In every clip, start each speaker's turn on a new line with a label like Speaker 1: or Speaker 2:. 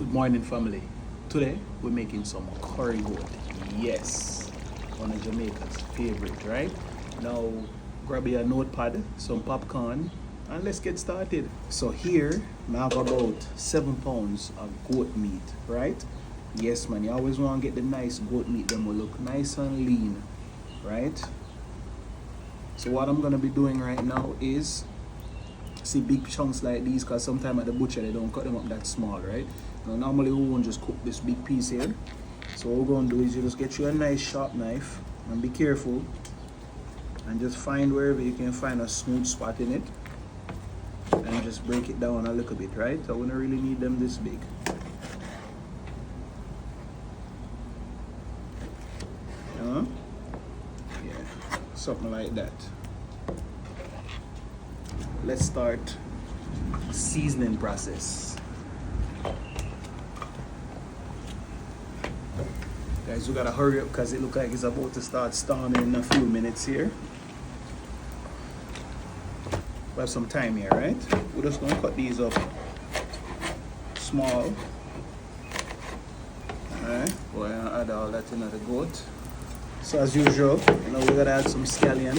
Speaker 1: Good morning, family. Today we're making some curry goat. Yes, one of Jamaica's favorite, right? Now grab your notepad, some popcorn, and let's get started. So here I have about 7 pounds of goat meat, right? Yes, man. You always want to get the nice goat meat. Them will look nice and lean, right? So what I'm gonna be doing right now is see big chunks like these, because sometimes at the butcher they don't cut them up that small, right? Now normally we won't just cook this big piece here. So what we're gonna do is you just get you a nice sharp knife and be careful and just find wherever you can find a smooth spot in it and just break it down a little bit, right? I wouldn't really need them this big. Yeah, something like that. Let's start seasoning process. Guys, we gotta hurry up because it looks like it's about to start storming in a few minutes here. We have some time here, right? We're just gonna cut these up small. Alright, we're gonna add all that into the goat. So as usual, we're gonna add some scallion.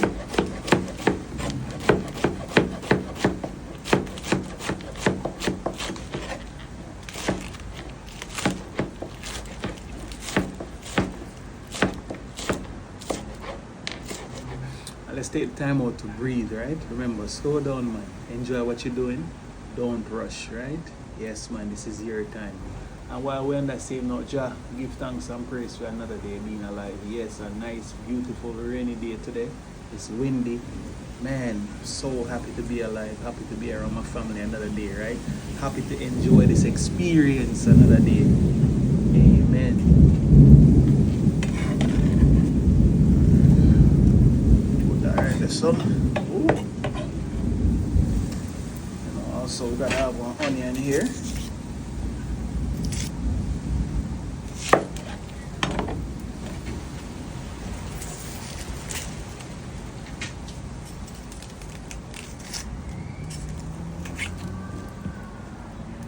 Speaker 1: Let's take time out to breathe, right? Remember, slow down, man. Enjoy what you're doing. Don't rush, right? Yes, man, this is your time. And while we're on that same note, Jah, give thanks and praise for another day being alive. Yes, a nice, beautiful, rainy day today. It's windy. Man, so happy to be alive. Happy to be around my family another day, right? Happy to enjoy this experience another day. Amen. Some. Also we gotta have one onion here.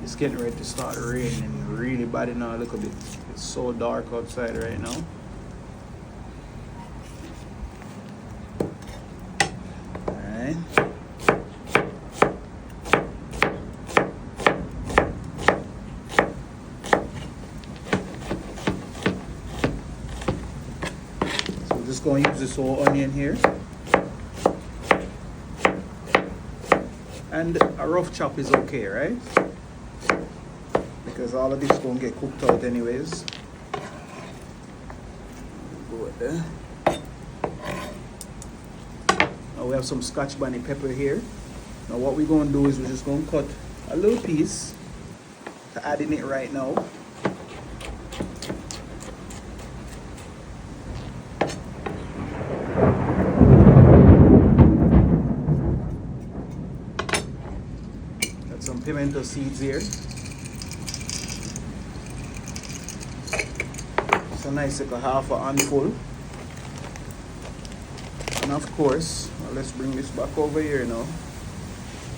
Speaker 1: It's getting ready to start raining really bad now. Look a bit. It's so dark outside right now. Just going to use this whole onion here, and a rough chop is okay, right? Because all of this is going to get cooked out anyways. Go with there. Now we have some Scotch bonnet pepper here. Now what we're going to do is we're just going to cut a little piece to add in it right now. Some pimento seeds here. It's a nice like a half a handful. And of course, let's bring this back over here now.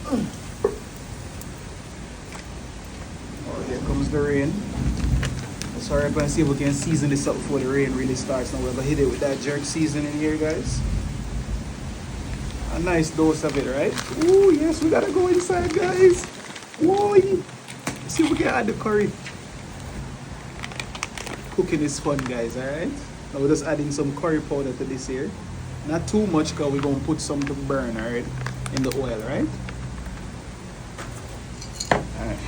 Speaker 1: Oh, here comes the rain. Let's hurry up and see if we can season this up before the rain really starts. Now we're gonna hit it with that jerk seasoning here, guys. A nice dose of it, right? Oh yes, we gotta go inside, guys. Whoa! Let's see if we can add the curry. Cooking is fun, guys, alright? Now we're just adding some curry powder to this here. Not too much because we're going to put some to burn, alright? In the oil, right? Alright.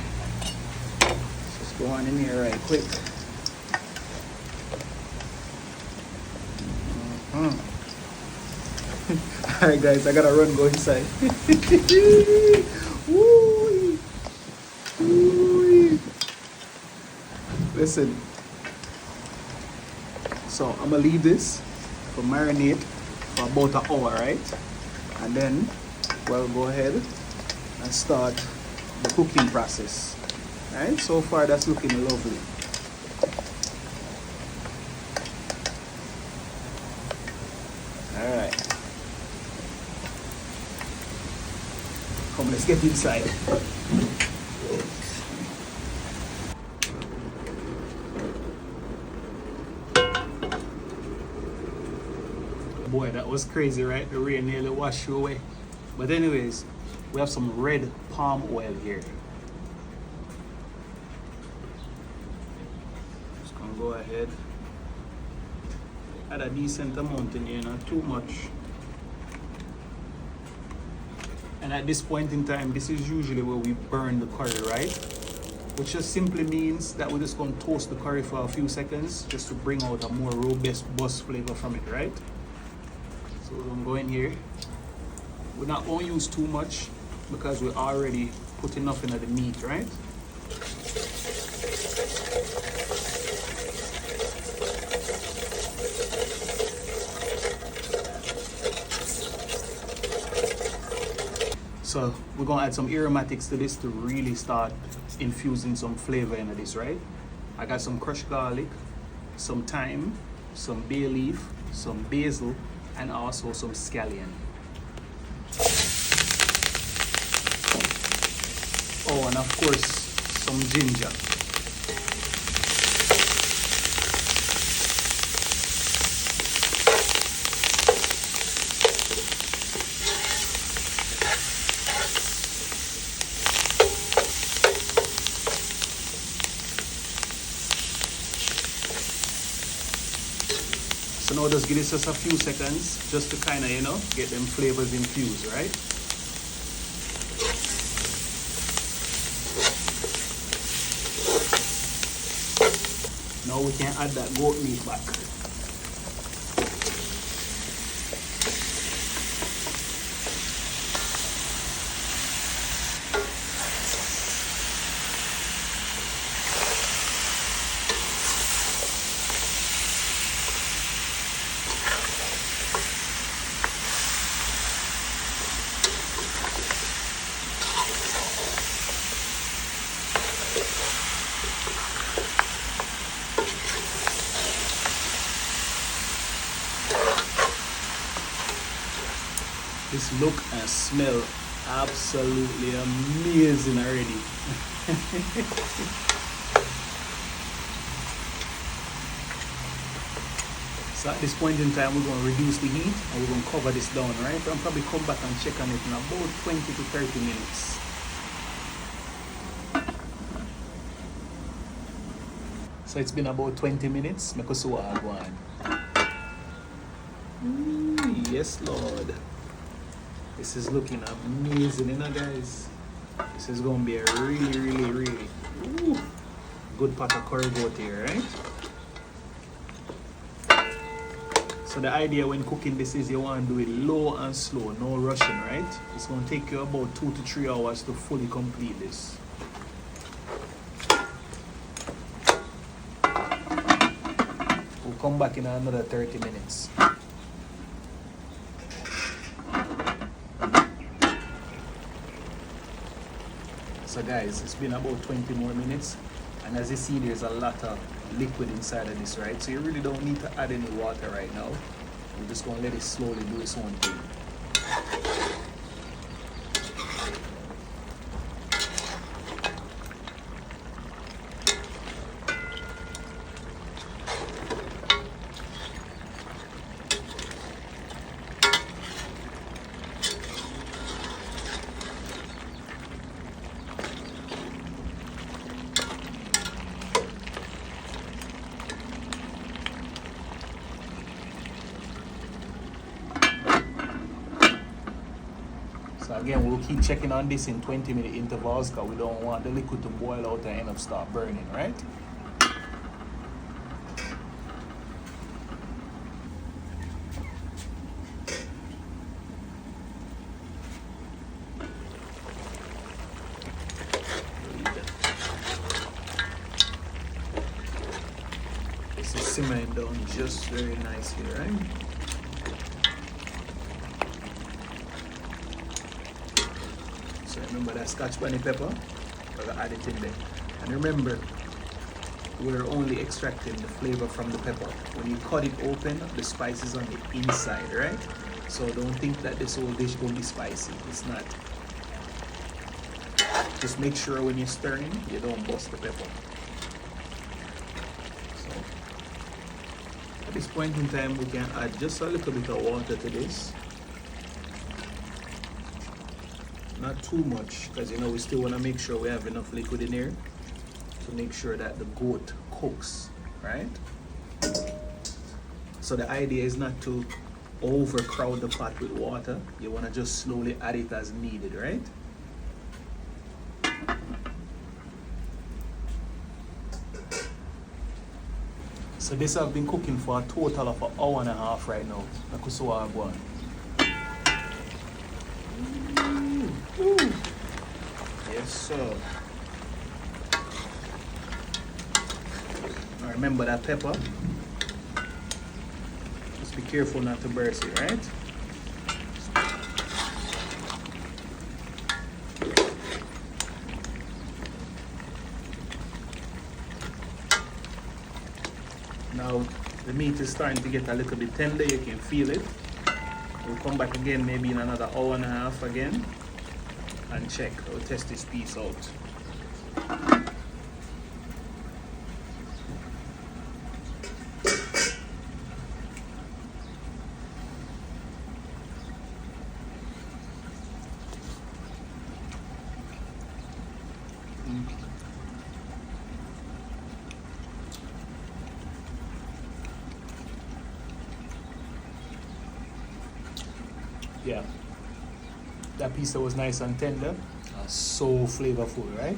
Speaker 1: Let's just go on in here right quick. Alright, guys, I gotta go inside. Woo! Listen, so I'm gonna leave this for marinate for about an hour, right? And then we'll go ahead and start the cooking process. Right? So far that's looking lovely. Alright. Come, let's get inside. Boy, that was crazy, right? The rain nearly washed you away. But anyways, we have some red palm oil here. Just gonna go ahead. Add a decent amount in here, not too much. And at this point in time, this is usually where we burn the curry, right? Which just simply means that we're just going to toast the curry for a few seconds just to bring out a more robust flavor from it, right? So we're going to go in here. We're not going to use too much because we already put enough into the meat, right? So we're going to add some aromatics to this to really start infusing some flavor into this, right? I got some crushed garlic, some thyme, some bay leaf, some basil, and also some scallion. Oh, and of course, some ginger. So now just give this just a few seconds just to kind of, you know, get them flavors infused, right? Now we can add that goat meat back. This look and smell absolutely amazing already. So at this point in time, we're going to reduce the heat and we're going to cover this down, right? I'll probably come back and check on it in about 20 to 30 minutes. So it's been about 20 minutes. Make us see what I go on. Yes, Lord. This is looking amazing, you know, guys. This is going to be a really good pot of curry goat here, right? So the idea when cooking this is you want to do it low and slow, no rushing, right? It's going to take you about 2 to 3 hours to fully complete this. We'll come back in another 30 minutes. So guys, it's been about 20 more minutes, and as you see, there's a lot of liquid inside of this, right? So you really don't need to add any water right now. We're just going to let it slowly do its own thing. So again, we'll keep checking on this in 20-minute intervals because we don't want the liquid to boil out and end up start burning, right? This is simmering down just very nicely, right? So remember that Scotch bonnet pepper, we're gonna add it in there. And remember, we're only extracting the flavor from the pepper. When you cut it open, the spice is on the inside, right? So don't think that this whole dish gonna be spicy. It's not. Just make sure when you're stirring, you don't bust the pepper. So At this point in time, we can add just a little bit of water to this. Not too much, because you know we still want to make sure we have enough liquid in here to make sure that the goat cooks, right? So the idea is not to overcrowd the pot with water. You want to just slowly add it as needed, right? So this I've been cooking for a total of 1.5 hours right now. Yes, sir. Now remember that pepper. Just be careful not to burst it, right? Now the meat is starting to get a little bit tender, you can feel it. We'll come back again maybe in another 1.5 hours again and check. We'll test this piece out. Yeah, that piece that was nice and tender, so flavorful, right?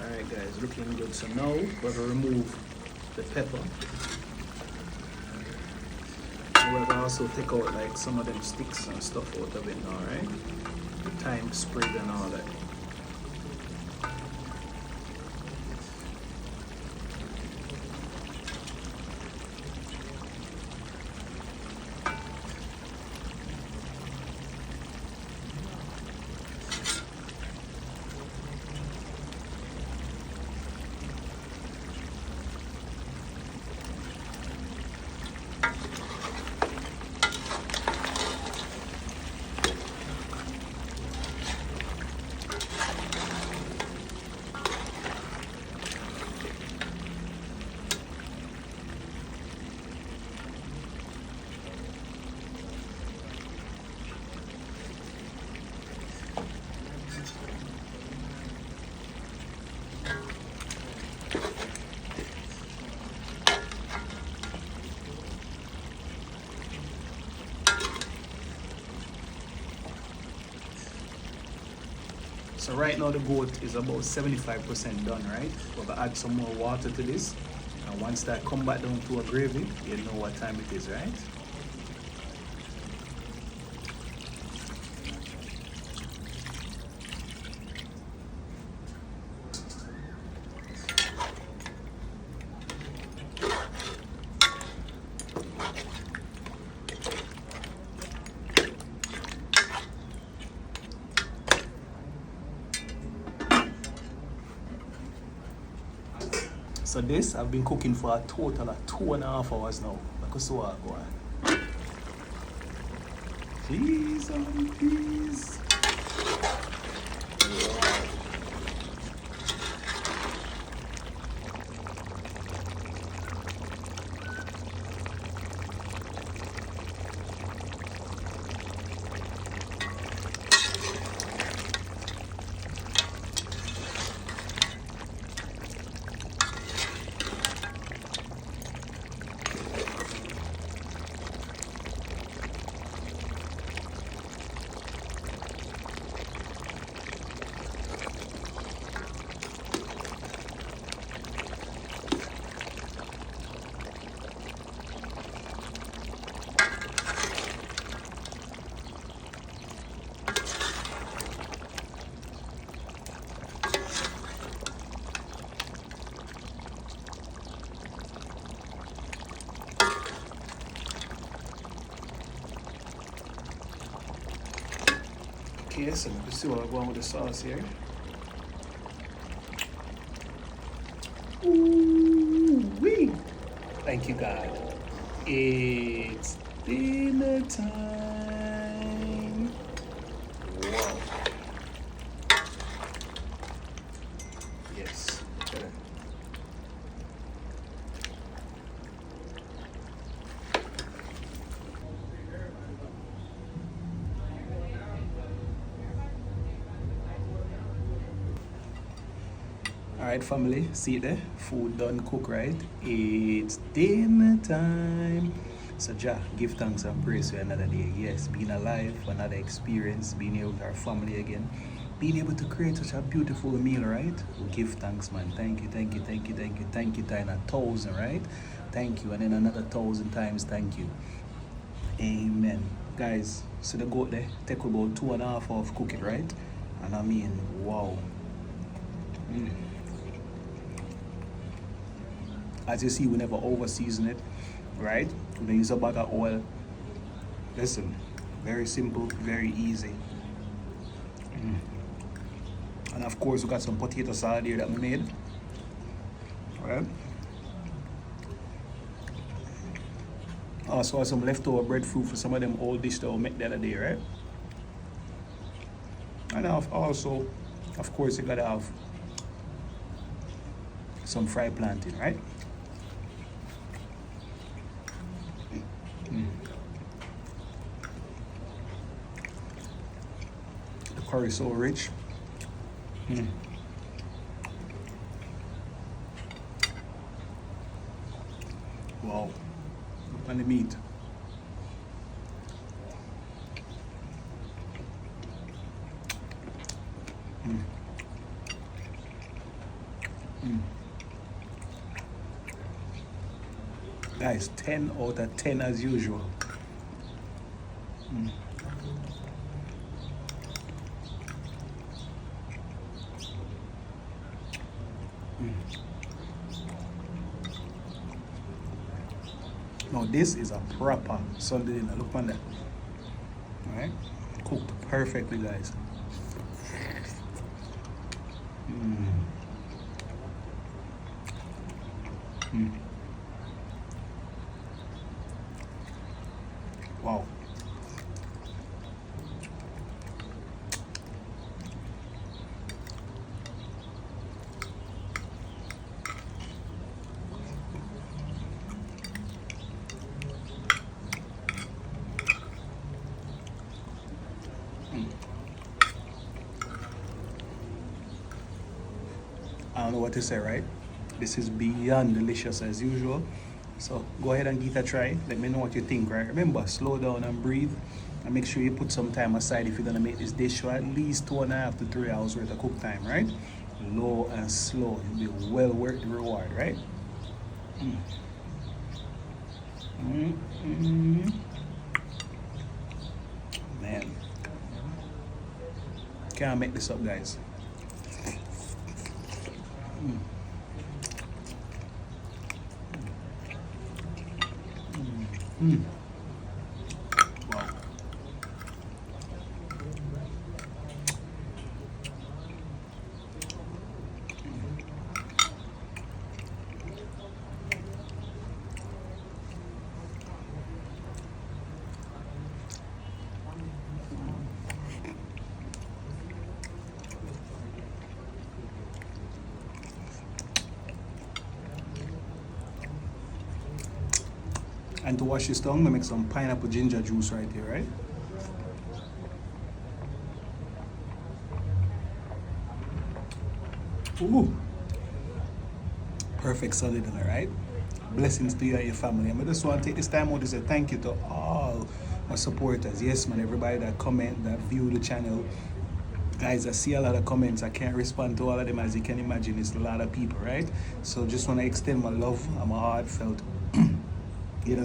Speaker 1: Alright guys, looking good. So now we're going to remove the pepper. We're going to also take out like some of them sticks and stuff out of it now, right? The thyme sprig and all that. So right now the goat is about 75% done, right? We're gonna add some more water to this. And once that come back down to a gravy, you know what time it is, right? So this I've been cooking for a total of 2.5 hours now. Look at so I go on. Jeez, please. Okay, so let's see what I'm going with the sauce here. Ooh-wee. Thank you, God. It's dinner time. Wow. Alright, family, see it there? Food done cook, right? It's dinner time. So, Jah, give thanks and praise for another day. Yes, being alive, another experience, being here with our family again, being able to create such a beautiful meal, right? We give thanks, man. Thank you, thank you, thank you, thank you, thank you, time 1,000, right? Thank you, and then another 1,000 times thank you. Amen. Guys, so the goat there take about 2.5 hours cook it, right? And I mean, wow. As you see, we never over season it, right? We use a bag of oil. Listen, very simple, very easy. And of course, we got some potato salad here that we made. Right? Also, some leftover breadfruit for some of them old dish that we made the other day, right? And also, of course, you gotta have some fried plantain, right? The curry is so rich. Wow. Look on the meat. Guys, 10 out of 10 as usual. Now this is a proper Sunday dinner. Look on that. Alright? Cooked perfectly, guys. Wow. I don't know what to say, right? This is beyond delicious as usual. So go ahead and give it a try. Let me know what you think, right? Remember, slow down and breathe. And make sure you put some time aside if you're gonna make this dish for at least 2.5 to 3 hours worth of cook time, right? Low and slow. You'll be well worth the reward, right? Man. Can't make this up, guys. Wow. And to wash this down, I make some pineapple ginger juice right here, right? Ooh. Perfect Sunday dinner, right? Blessings to you and your family. I just want to take this time out to say thank you to all my supporters. Yes, man, everybody that comment, that view the channel. Guys, I see a lot of comments. I can't respond to all of them, as you can imagine. It's a lot of people, right? So just want to extend my love and my heartfelt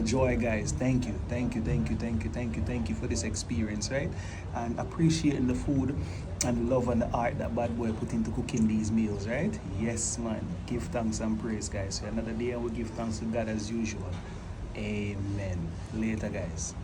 Speaker 1: joy, guys. Thank you, thank you, thank you, thank you, thank you, thank you for this experience, right? And appreciating the food and the love and the art that bad boy put into cooking these meals, right? Yes, man. Give thanks and praise, guys. So another day I will give thanks to God as usual. Amen. Later, guys.